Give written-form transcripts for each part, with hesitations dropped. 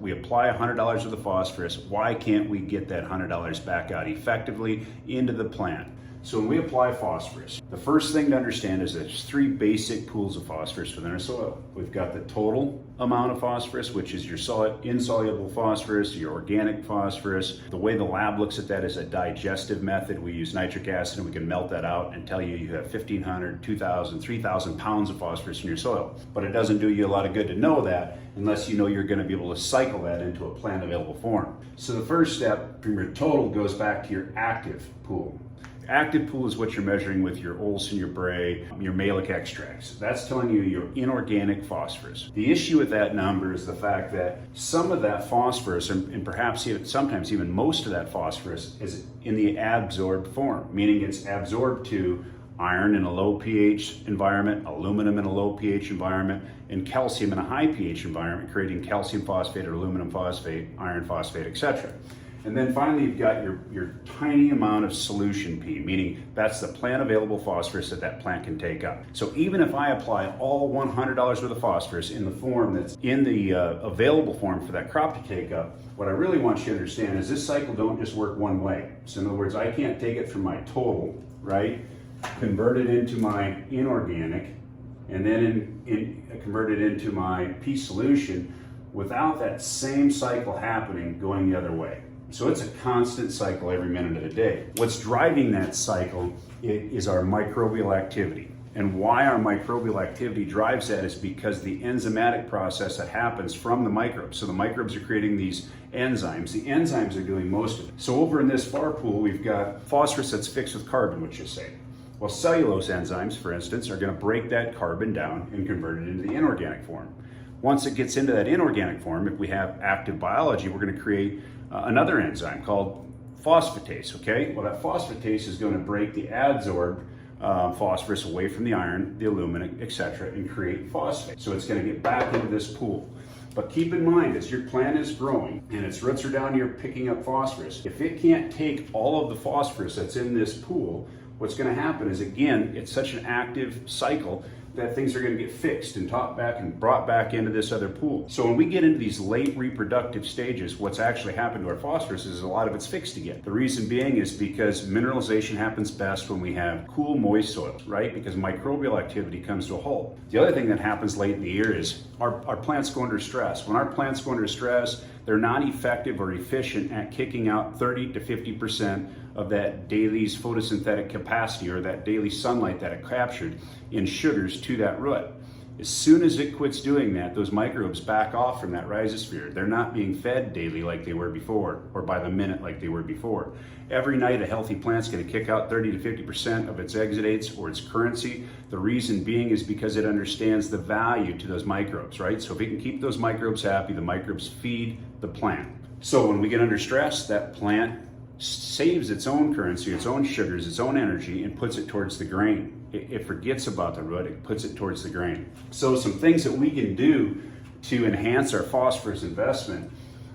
we apply $100 of the phosphorus. Why can't we get that $100 back out effectively into the plant? So when we apply phosphorus, the first thing to understand is there's three basic pools of phosphorus within our soil. We've got the total amount of phosphorus, which is your insoluble phosphorus, your organic phosphorus. The way the lab looks at that is a digestive method. We use nitric acid and we can melt that out and tell you you have 1,500, 2,000, 3,000 pounds of phosphorus in your soil. But it doesn't do you a lot of good to know that unless you know you're going to be able to cycle that into a plant available form. So the first step from your total goes back to your active pool. Active pool is what you're measuring with your Olsen, your Bray, your malic extracts. That's telling you your inorganic phosphorus. The issue with that number is the fact that some of that phosphorus, and perhaps sometimes even most of that phosphorus, is in the adsorbed form, meaning it's absorbed to iron in a low pH environment, aluminum in a low pH environment, and calcium in a high pH environment, creating calcium phosphate or aluminum phosphate, iron phosphate, etc. And then finally, you've got your tiny amount of solution P, meaning that's the plant available phosphorus that plant can take up. So even if I apply all $100 worth of phosphorus in the form that's in the available form for that crop to take up, what I really want you to understand is this cycle don't just work one way. So in other words, I can't take it from my total, right, convert it into my inorganic, and then convert it into my P solution without that same cycle happening going the other way. So it's a constant cycle every minute of the day. What's driving that cycle is our microbial activity. And why our microbial activity drives that is because the enzymatic process that happens from the microbes. So the microbes are creating these enzymes. The enzymes are doing most of it. So over in this far pool, we've got phosphorus that's fixed with carbon, which you say. Well, cellulose enzymes, for instance, are going to break that carbon down and convert it into the inorganic form. Once it gets into that inorganic form, if we have active biology, we're going to create another enzyme called phosphatase, okay? Well, that phosphatase is going to break the adsorbed phosphorus away from the iron, the aluminum, etc., and create phosphate. So it's going to get back into this pool. But keep in mind, as your plant is growing and its roots are down here picking up phosphorus, if it can't take all of the phosphorus that's in this pool, what's going to happen is, again, it's such an active cycle that things are going to get fixed and topped back and brought back into this other pool. So when we get into these late reproductive stages, what's actually happened to our phosphorus is a lot of it's fixed again. The reason being is because mineralization happens best when we have cool, moist soils, right? Because microbial activity comes to a halt. The other thing that happens late in the year is our plants go under stress. When our plants go under stress, they're not effective or efficient at kicking out 30 to 50% of that daily's photosynthetic capacity, or that daily sunlight that it captured in sugars to that root. As soon as it quits doing that, those microbes back off from that rhizosphere. They're not being fed daily like they were before, or by the minute like they were before. Every night a healthy plant's going to kick out 30 to 50% of its exudates or its currency. The reason being is because it understands the value to those microbes, right? So if it can keep those microbes happy, the microbes feed the plant. So when we get under stress, that plant saves its own currency, its own sugars, its own energy, and puts it towards the grain. It forgets about the root, it puts it towards the grain. So some things that we can do to enhance our phosphorus investment,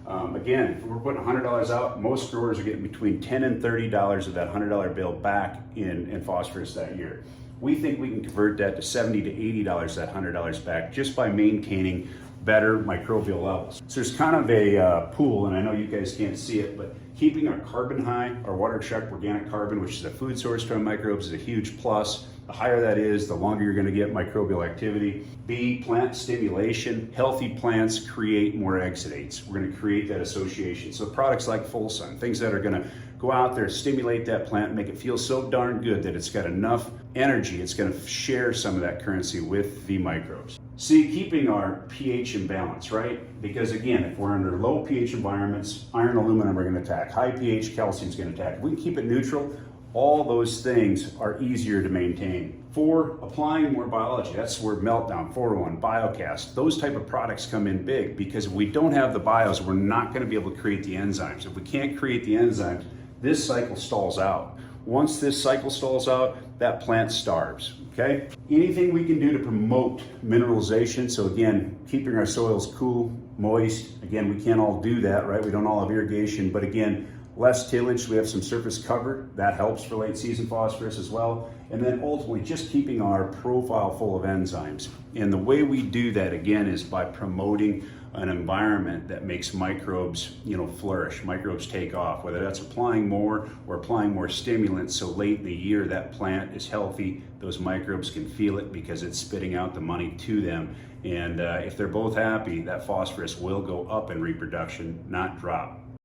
again, if we're putting $100 out, most growers are getting between $10 and $30 of that $100 bill back in phosphorus that year. We think we can convert that to $70 to $80, that $100 back, just by maintaining better microbial levels. So there's kind of a pool, and I know you guys can't see it, but keeping our carbon high, our water check organic carbon, which is a food source to our microbes, is a huge plus. The higher that is, the longer you're going to get microbial activity. B, plant stimulation. Healthy plants create more exudates. We're going to create that association. So products like Full Sun, things that are going to go out there, stimulate that plant, make it feel so darn good that it's got enough energy, it's going to share some of that currency with the microbes. See, keeping our pH in balance, right? Because again, if we're under low pH environments, iron, aluminum are going to attack. High pH, calcium is going to attack. If we can keep it neutral, all those things are easier to maintain. 4, applying more biology. That's where Meltdown, 401, Biocast, those type of products come in big, because if we don't have the bios, we're not going to be able to create the enzymes. If we can't create the enzymes, this cycle stalls out. Once this cycle stalls out, that plant starves, okay? Anything we can do to promote mineralization, so again, keeping our soils cool, moist, again, we can't all do that, right? We don't all have irrigation, but again, Less tillage, so we have some surface cover. That helps for late season phosphorus as well. And then ultimately just keeping our profile full of enzymes. And the way we do that, again, is by promoting an environment that makes microbes, flourish, microbes take off, whether that's applying more or applying more stimulants. So late in the year, that plant is healthy. Those microbes can feel it because it's spitting out the money to them. And if they're both happy, that phosphorus will go up in reproduction, not drop.